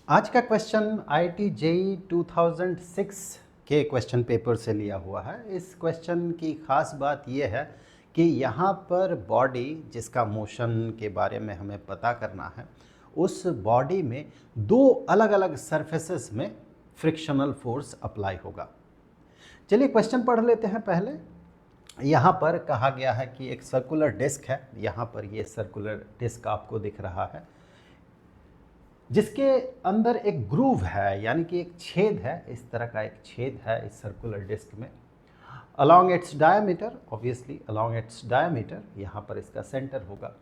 आज का question IIT JEE 2006 के क्वेश्चन पेपर से लिया हुआ है। इस क्वेश्चन की ख़ास बात यह है कि यहाँ पर बॉडी जिसका मोशन के बारे में हमें पता करना है, उस बॉडी में दो अलग अलग सरफेसेस में फ्रिक्शनल फोर्स अप्लाई होगा। चलिए क्वेश्चन पढ़ लेते हैं। पहले यहाँ पर कहा गया है कि एक सर्कुलर डिस्क है। यहाँ पर ये सर्कुलर डिस्क आपको दिख रहा है जिसके अंदर एक ग्रूव है, यानी कि एक छेद है। इस तरह का एक छेद है इस सर्कुलर डिस्क में। Along its diameter, obviously along its diameter, यहाँ पर इसका सेंटर होगा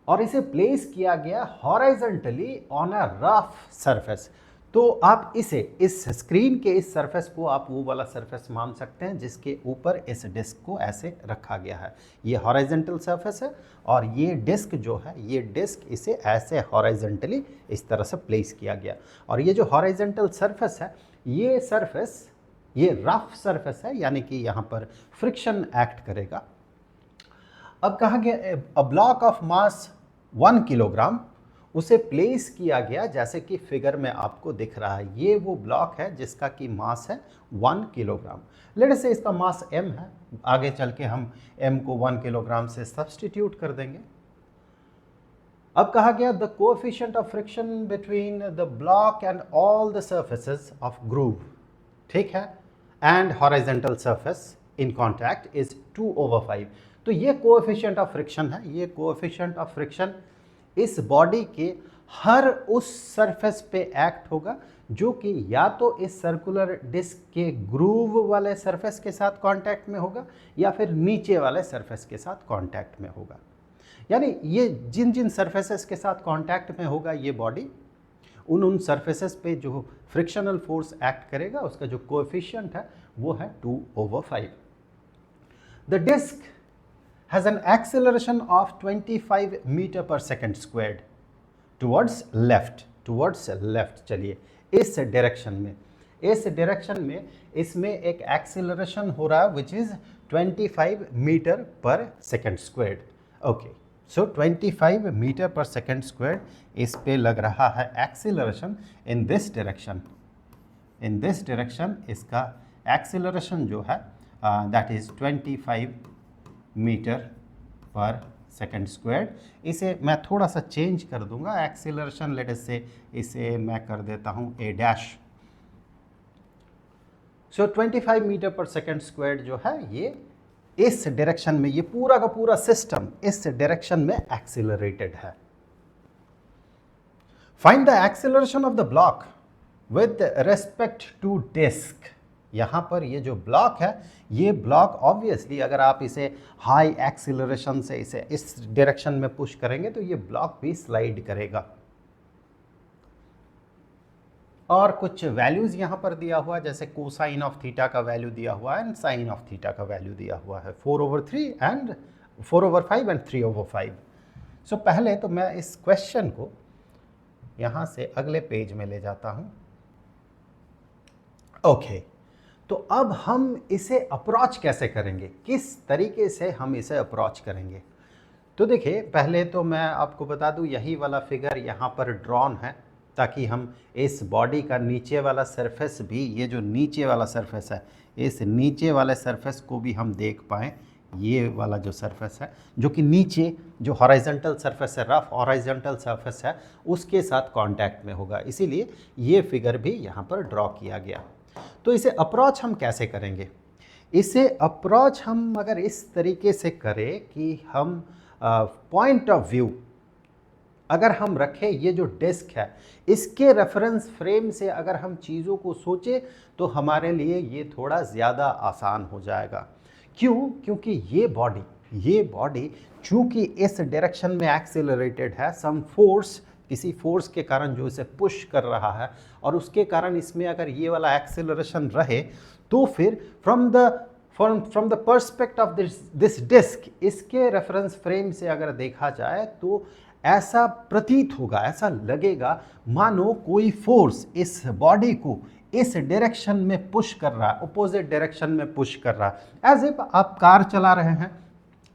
और इसे प्लेस किया गया horizontally on a rough surface. तो आप इसे इस स्क्रीन के इस सरफेस को आप वो वाला सरफेस मान सकते हैं जिसके ऊपर इस डिस्क को ऐसे रखा गया है। ये हॉरिजॉन्टल सरफेस है और ये डिस्क जो है, ये डिस्क इसे ऐसे हॉरिजॉन्टली इस तरह से प्लेस किया गया। और ये जो हॉरिजॉन्टल सरफेस है, ये सरफेस ये रफ सरफेस है, यानी कि यहाँ पर फ्रिक्शन एक्ट करेगा। अब कहा गया a block of mass 1 kilogram, उसे प्लेस किया गया जैसे कि फिगर में आपको दिख रहा है। ये वो ब्लॉक है जिसका कि मास है 1 किलोग्राम। लेट अस से इसका मास m है। आगे चल के हम m को 1 किलोग्राम से सब्स्टिट्यूट कर देंगे। अब कहा गया the coefficient of friction between the block and all the surfaces of groove, ठीक है, and horizontal surface in contact is 2/5। तो ये कोएफिशिएंट ऑफ फ्रिक्शन है। ये कोएफिशिएंट ऑफ फ्रिक्शन इस बॉडी के हर उस सरफेस पे एक्ट होगा जो कि या तो इस सर्कुलर डिस्क के ग्रूव वाले सरफेस के साथ कांटेक्ट में होगा या फिर नीचे वाले सरफेस के साथ कांटेक्ट में होगा। यानी ये जिन जिन सरफेसेस के साथ कांटेक्ट में होगा ये बॉडी, उन सरफेसेस पे जो फ्रिक्शनल फोर्स एक्ट करेगा उसका जो कोएफिशिएंट है वो है 2/5। The disc has an acceleration of 25 meter per second squared towards left। चलिए इस डायरेक्शन में इसमें एक एक्सेलरेशन हो रहा है विच इज 25 मीटर पर सेकेंड स्क्वायर्ड। ओके, सो 25 मीटर पर सेकेंड स्क्वायर्ड इस पे लग रहा है एक्सेलरेशन इन दिस डायरेक्शन। इसका एक्सेलरेशन जो है दैट इज 25 मीटर पर सेकेंड स्क्वायर्ड। इसे मैं थोड़ा सा चेंज कर दूंगा एक्सीलरेशन, लेट अस से इसे मैं कर देता हूं a डैश। सो 25 मीटर पर सेकेंड स्क्वायर्ड जो है ये इस डायरेक्शन में, ये पूरा का पूरा सिस्टम इस डायरेक्शन में एक्सीलरेटेड है। Find the acceleration of the block with respect to disc. यहाँ पर ये जो ब्लॉक है, ये ब्लॉक ऑब्वियसली अगर आप इसे हाई एक्सीलरेशन से इसे इस डायरेक्शन में पुश करेंगे तो ये ब्लॉक भी स्लाइड करेगा। और कुछ वैल्यूज यहाँ पर दिया हुआ है, जैसे कोसाइन ऑफ थीटा का वैल्यू दिया हुआ है एंड साइन ऑफ थीटा का वैल्यू दिया हुआ है 4/3 एंड 4/5 एंड 3/5। सो पहले तो मैं इस क्वेश्चन को यहाँ से अगले पेज में ले जाता हूँ। ओके, तो अब हम इसे अप्रोच कैसे करेंगे, किस तरीके से हम इसे अप्रोच करेंगे। तो देखिए, पहले तो मैं आपको बता दूं यही वाला फिगर यहाँ पर ड्रॉन है ताकि हम इस बॉडी का नीचे वाला सरफेस भी, ये जो नीचे वाला सरफेस है, इस नीचे वाले सरफेस को भी हम देख पाएँ। ये वाला जो सरफेस है जो कि नीचे जो हॉरिजॉन्टल सरफेस है, रफ हॉरिजॉन्टल सरफेस है, उसके साथ कांटेक्ट में होगा। इसीलिए ये फिगर भी यहाँ पर ड्रॉ किया गया। तो इसे अप्रोच हम कैसे करेंगे? इसे अप्रोच हम अगर इस तरीके से करें कि हम पॉइंट ऑफ व्यू अगर हम रखें, ये जो डिस्क है इसके रेफरेंस फ्रेम से अगर हम चीज़ों को सोचें तो हमारे लिए ये थोड़ा ज़्यादा आसान हो जाएगा। क्यों? क्योंकि ये बॉडी चूँकि इस डायरेक्शन में एक्सेलरेटेड है, सम फोर्स, किसी फोर्स के कारण जो इसे पुश कर रहा है, और उसके कारण इसमें अगर ये वाला एक्सेलरेशन रहे तो फिर from the perspect of this disc, इसके रेफरेंस फ्रेम से अगर देखा जाए तो ऐसा प्रतीत होगा, ऐसा लगेगा मानो कोई फोर्स इस बॉडी को इस डायरेक्शन में पुश कर रहा है, अपोजिट डायरेक्शन में पुश कर रहा है। एज इफ आप कार चला रहे हैं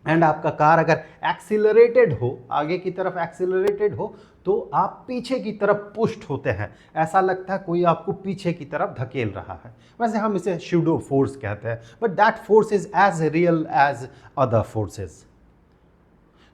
एंड आपका कार अगर एक्सीलरेटेड हो, आगे की तरफ एक्सीलरेटेड हो, तो आप पीछे की तरफ पुश्ड होते हैं, ऐसा लगता है कोई आपको पीछे की तरफ धकेल रहा है। वैसे हम इसे शूडो फोर्स कहते हैं, but that force is as real as other forces.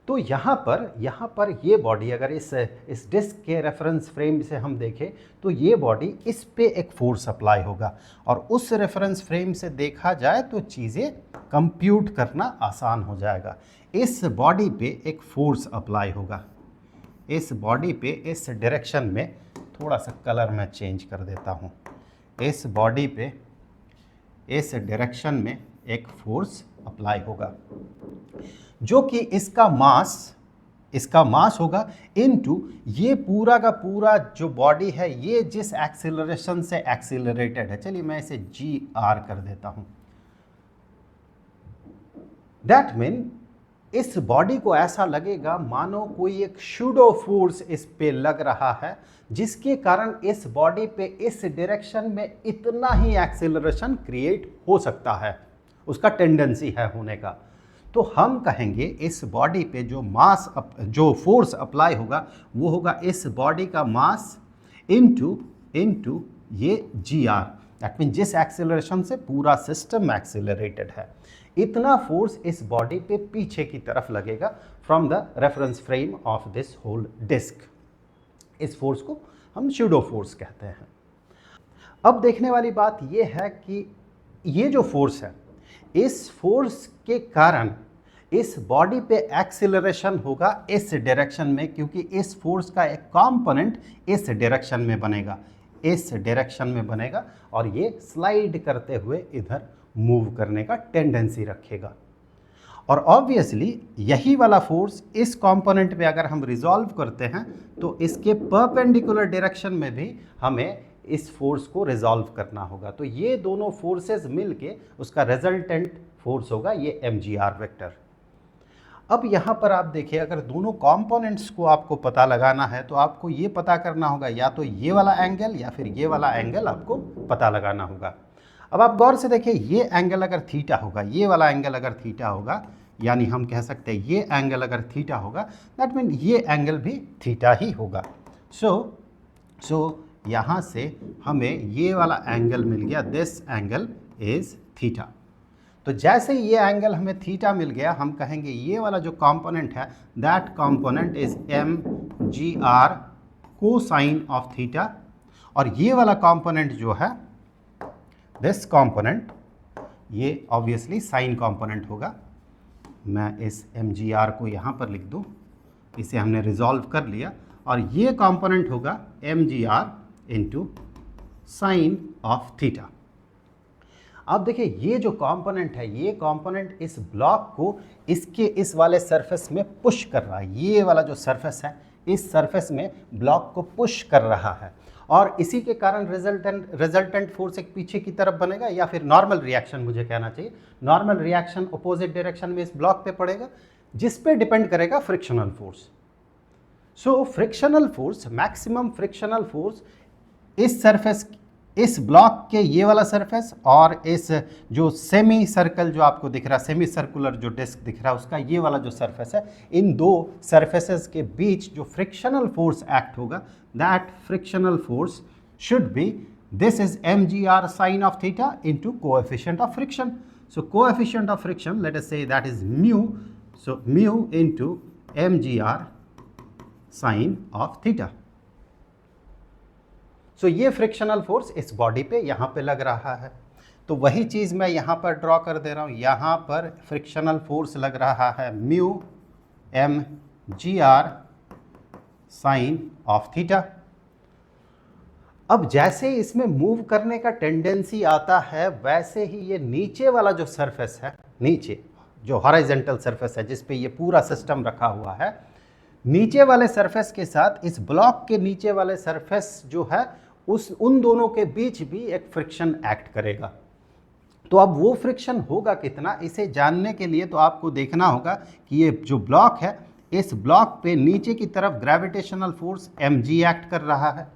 तो यहाँ पर ये बॉडी अगर इस डिस्क के रेफरेंस फ्रेम से हम देखें तो ये बॉडी इस पे एक फोर्स अप्लाई होगा, और उस रेफरेंस फ्रेम से देखा जाए तो चीज़ें कंप्यूट करना आसान हो जाएगा। इस बॉडी पे एक फोर्स अप्लाई होगा, इस बॉडी पे इस डायरेक्शन में, थोड़ा सा कलर मैं चेंज कर देता हूँ, इस बॉडी पे इस डायरेक्शन में एक फोर्स अप्लाई होगा जो कि इसका मास होगा इनटू ये पूरा का पूरा जो बॉडी है, ये जिस एक्सीलरेशन से एक्सीलरेटेड है, चलिए मैं इसे GR कर देता हूं। दैट मीन इस बॉडी को ऐसा लगेगा मानो कोई एक शूडो फोर्स इस पे लग रहा है, जिसके कारण इस बॉडी पे इस डायरेक्शन में इतना ही एक्सीलरेशन क्रिएट हो सकता है, उसका टेंडेंसी है होने का। तो हम कहेंगे इस बॉडी पे जो फोर्स अप्लाई होगा वो होगा इस बॉडी का मास इनटू ये GR। दैट मीन जिस एक्सेलरेशन से पूरा सिस्टम एक्सेलरेटेड है, इतना फोर्स इस बॉडी पे पीछे की तरफ लगेगा from the reference frame of this whole disc. इस फोर्स को हम शूडो फोर्स कहते हैं। अब देखने वाली बात यह है कि ये जो फोर्स है, इस फोर्स के कारण इस बॉडी पे एक्सीलरेशन होगा इस डायरेक्शन में, क्योंकि इस फोर्स का एक कंपोनेंट इस डायरेक्शन में बनेगा, इस डायरेक्शन में बनेगा, और ये स्लाइड करते हुए इधर मूव करने का टेंडेंसी रखेगा। और ऑब्वियसली यही वाला फोर्स इस कंपोनेंट पे अगर हम रिजॉल्व करते हैं तो इसके परपेंडिकुलर डायरेक्शन में भी हमें इस फोर्स को रिजॉल्व करना होगा। तो ये दोनों फोर्सेस मिलके उसका रिजल्टेंट फोर्स होगा ये mgr वेक्टर। अब यहाँ पर आप देखिए, अगर दोनों कंपोनेंट्स को आपको पता लगाना है तो आपको ये पता करना होगा या तो ये वाला एंगल या फिर ये वाला एंगल आपको पता लगाना होगा। अब आप गौर से देखिए, ये एंगल अगर थीटा होगा, ये वाला एंगल अगर थीटा होगा, यानी हम कह सकते हैं ये एंगल अगर थीटा होगा, दैट मीन ये एंगल भी थीटा ही होगा। सो यहाँ से हमें ये वाला एंगल मिल गया, दिस एंगल इज थीटा। तो जैसे ये एंगल हमें थीटा मिल गया, हम कहेंगे ये वाला जो कंपोनेंट है, that component is mgr cosine of theta, और ये वाला कंपोनेंट जो है, दिस कंपोनेंट, ये ऑब्वियसली साइन कंपोनेंट होगा। मैं इस mgr को यहाँ पर लिख दूँ, इसे हमने रिजॉल्व कर लिया, और ये कंपोनेंट होगा mgr into sine of theta. अब देखिए, ये जो कंपोनेंट है, ये कंपोनेंट इस ब्लॉक को इसके इस वाले सरफेस में पुश कर रहा है। ये वाला जो सरफेस है, इस सरफेस में ब्लॉक को पुश कर रहा है, और इसी के कारण रिजल्टेंट फोर्स एक पीछे की तरफ बनेगा, या फिर नॉर्मल रिएक्शन मुझे कहना चाहिए, नॉर्मल रिएक्शन अपोजिट डायरेक्शन में इस ब्लॉक पे पड़ेगा, जिस पे डिपेंड करेगा फ्रिक्शनल फोर्स। सो frictional force, maximum frictional force इस सरफेस, इस ब्लॉक के ये वाला सरफेस और इस जो सेमी सर्कल जो आपको दिख रहा है, सेमी सर्कुलर जो डिस्क दिख रहा है, उसका ये वाला जो सरफेस है, इन दो सरफेसेस के बीच जो फ्रिक्शनल फोर्स एक्ट होगा, that frictional force should be, this is mgr sine of theta into coefficient of friction. So coefficient of friction, let us say that is mu, so mu into mgr sine of theta. So ये frictional force इस body पे यहाँ पे लग रहा है। तो वही चीज़ मैं यहाँ पर ड्रॉ कर दे रहा हूँ, यहाँ पर फ्रिक्शनल फोर्स लग रहा है mu mgr sine of theta. अब जैसे इसमें मूव करने का टेंडेंसी आता है, वैसे ही ये नीचे वाला जो सरफेस है, नीचे जो हॉरिजॉन्टल सरफेस है जिस पे ये पूरा सिस्टम रखा हुआ है, नीचे वाले सरफेस के साथ इस ब्लॉक के नीचे वाले सरफेस जो है, उन दोनों के बीच भी एक फ्रिक्शन एक्ट करेगा। तो अब वो फ्रिक्शन होगा कितना, इसे जानने के लिए तो आपको देखना होगा कि ये जो ब्लॉक है, इस ब्लॉक पे नीचे की तरफ ग्रेविटेशनल फोर्स mg एक्ट कर रहा है।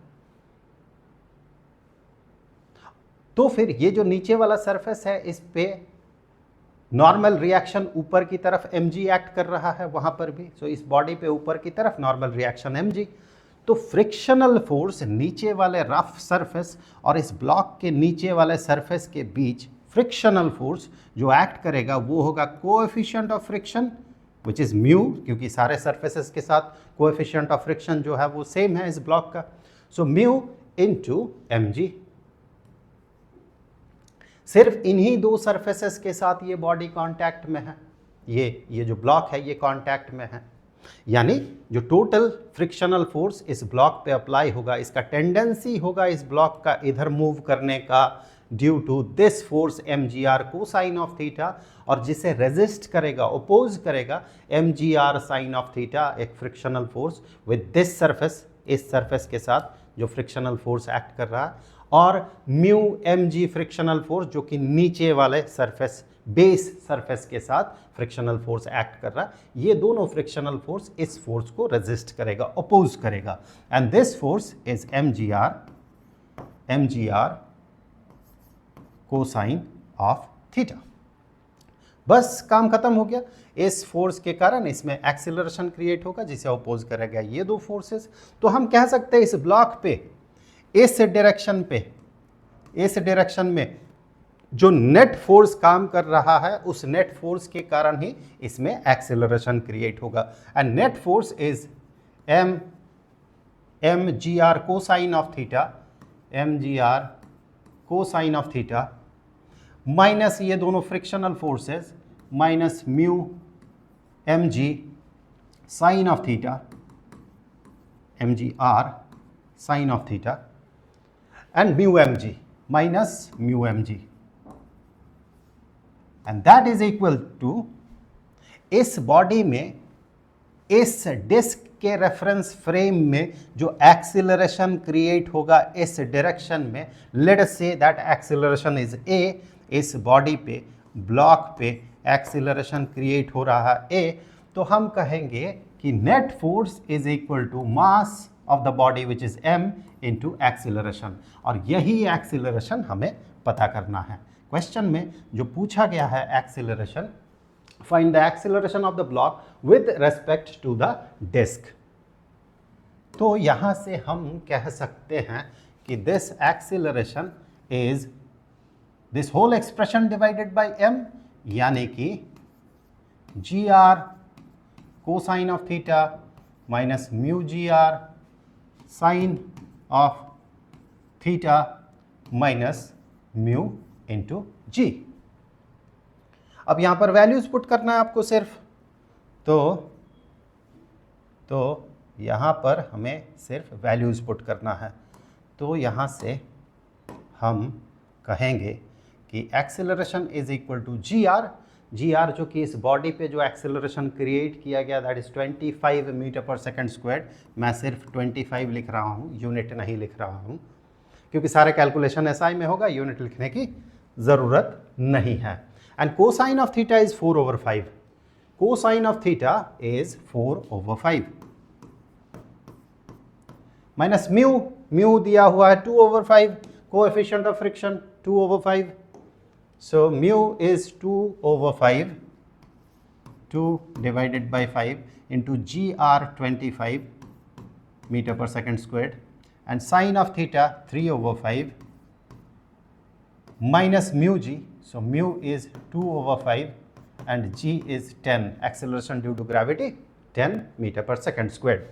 तो फिर ये जो नीचे वाला सरफेस है, इस पे नॉर्मल रिएक्शन ऊपर की तरफ mg एक्ट कर रहा है वहाँ पर भी, सो इस बॉडी पे ऊपर की तरफ नॉर्मल रिएक्शन mg। तो फ्रिक्शनल फोर्स नीचे वाले रफ सरफेस और इस ब्लॉक के नीचे वाले सरफेस के बीच फ्रिक्शनल फोर्स जो एक्ट करेगा वो होगा coefficient of friction which is mu, क्योंकि सारे सरफेसेस के साथ कोएफिशिएंट ऑफ फ्रिक्शन जो है वो सेम है इस ब्लॉक का। सो म्यू इनटू mg। सिर्फ इन्हीं दो सरफेसेस के साथ ये बॉडी कांटेक्ट में है, ये जो ब्लॉक है ये कांटेक्ट में है, यानी जो टोटल फ्रिक्शनल फोर्स इस ब्लॉक पे अप्लाई होगा, इसका टेंडेंसी होगा इस ब्लॉक का इधर मूव करने का due to this force mgr cosine of theta, और जिसे रेजिस्ट करेगा, ओपोज करेगा mgr साइन ऑफ थीटा, एक frictional force with this surface, इस सरफेस के साथ जो फ्रिक्शनल फोर्स एक्ट कर रहा है, और म्यू mg फ्रिक्शनल फोर्स जो कि नीचे वाले सरफेस, बेस सरफेस के साथ फ्रिक्शनल फोर्स एक्ट कर रहा है। ये दोनों फ्रिक्शनल फोर्स इस फोर्स को रेजिस्ट करेगा, अपोज करेगा, and this force is mgr cosine of theta. बस काम खत्म हो गया। इस फोर्स के कारण इसमें एक्सीलरेशन क्रिएट होगा जिसे अपोज करेगा ये दो फोर्सेस। तो हम कह सकते हैं इस ब्लॉक पे, इस डायरेक्शन में जो नेट फोर्स काम कर रहा है उस नेट फोर्स के कारण ही इसमें एक्सेलरेशन क्रिएट होगा, and net force is mgr cosine of theta, mgr cosine of theta minus ये दोनों frictional forces minus mu mg sine of theta, mgr sine of theta, and mu mg minus mu mg, and that is equal to, इस body में, इस disc के reference frame में जो acceleration create होगा इस डायरेक्शन में, let us say that acceleration is a, इस बॉडी पे, ब्लॉक पे एक्सीलरेशन क्रिएट हो रहा है a, तो हम कहेंगे कि net force is equal to mass of the body which is m into acceleration, और यही एक्सीलरेशन हमें पता करना है। क्वेश्चन में जो पूछा गया है acceleration, find the acceleration of the block with respect to the disc. तो यहाँ से हम कह सकते हैं कि this acceleration is this whole expression divided by m, यानी कि gr cosine of theta minus mu gr sine of theta minus mu into g. अब यहाँ पर वैल्यूज पुट करना है आपको सिर्फ, तो यहाँ पर हमें सिर्फ वैल्यूज पुट करना है। तो यहाँ से हम कहेंगे कि acceleration is equal to g r जो कि इस बॉडी पे जो एक्सेलरेशन क्रिएट किया गया दैट इज़ 25 मीटर पर सेकंड स्क्वायर। मैं सिर्फ 25 लिख रहा हूँ, यूनिट नहीं लिख रहा हूँ, क्योंकि सारे कैलकुलेशन एसआई में होगा, यूनिट लिखने की ज़रूरत नहीं है। And cosine of theta is 4/5, cosine of theta is 4/5 minus mu दिया हुआ है 2/5, coefficient of friction 2/5, so mu is 2/5, 2 divided by 5 into gr 25 meter per second squared, and sine of theta 3/5 minus mu g, so mu is 2/5 and g is 10, acceleration due to gravity 10 meter per second squared।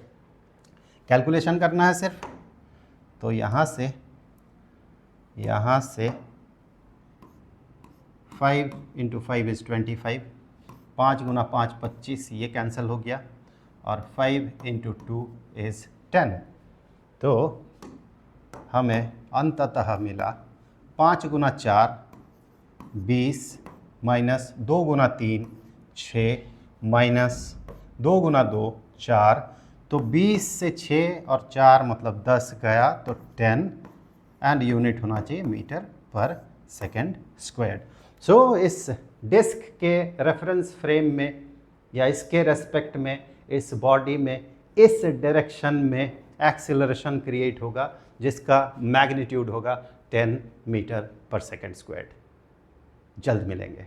Calculation करना है सिर्फ, तो यहाँ से 5 into 5 is 25, 5 गुना 5 25, ये cancel हो गया, और 5 इंटू 2 इज़ 10। तो हमें अंततः मिला 5 गुना 4 20 माइनस 2 गुना 3 6 माइनस 2 गुना 2 4, तो 20 से 6 और 4 मतलब 10 गया, तो 10, एंड यूनिट होना चाहिए मीटर पर सेकेंड स्क्वायर। सो इस डिस्क के रेफरेंस फ्रेम में या इसके रेस्पेक्ट में इस बॉडी में इस डायरेक्शन में एक्सीलरेशन क्रिएट होगा जिसका मैग्नीट्यूड होगा 10 मीटर पर सेकेंड स्क्वायर। जल्द मिलेंगे।